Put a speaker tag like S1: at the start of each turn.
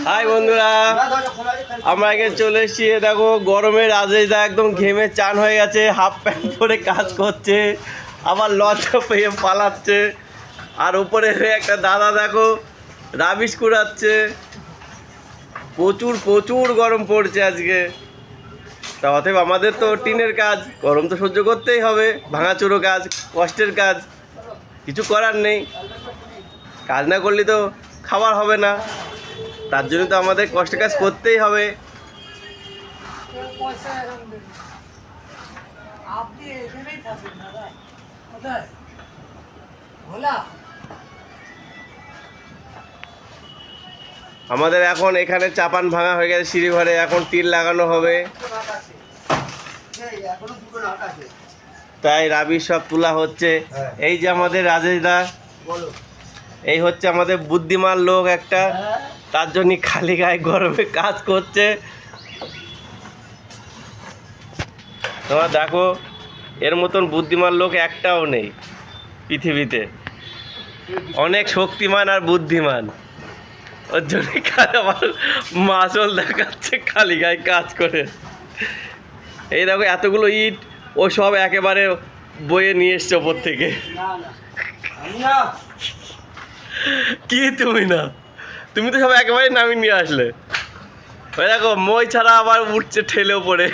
S1: High বন্ধুরা, আমরা আগে চলে এসেছি। দেখো গরমে রাজেশদা একদম ঘেমে চান হয়ে গেছে, হাফ প্যান্ট পরে কাজ করছে, আবার লজ্জা পেয়ে পালাচ্ছে। আর উপরে একটা দাদা দেখো রাবিশ কুড়াচ্ছে। প্রচুর প্রচুর গরম পড়ছে আজকে। তা অতএব আমাদের তো টিনের কাজ, গরম তো সহ্য করতেই হবে, ভাঙাচুরো কাজ, কষ্টের কাজ, কিছু করার নেই। কাজ না করলে তো খাবার হবে না, তার জন্য তো আমাদের কষ্ট কাজ করতেই হবে। আমাদের এখন এখানে চাপান ভাঙা হয়ে গেছে, সিঁড়ি ঘরে এখন টিন লাগানো হবে, তাই রাবি সব তোলা হচ্ছে। এই যে আমাদের রাজেশদা, এই হচ্ছে আমাদের বুদ্ধিমান লোক একটা, তার জন্য খালি গায়ে গরমে কাজ করছে। তোমরা দেখো, এর মতন বুদ্ধিমান লোক একটাও নেই পৃথিবীতে। অনেক শক্তিমান আর বুদ্ধিমান, ওর জন্য আবার মাসল দেখাচ্ছে খালি গায়ে কাজ করে। এই দেখো এতগুলো ইট ও সব একেবারে বয়ে নিয়ে এসছে ওপর থেকে। কি তুমি না, তুমি তো সব একেবারে নামিয়ে নিয়ে আসলে। ওই দেখো মই ছাড়া আবার উঠছে ঠেলেও পড়ে।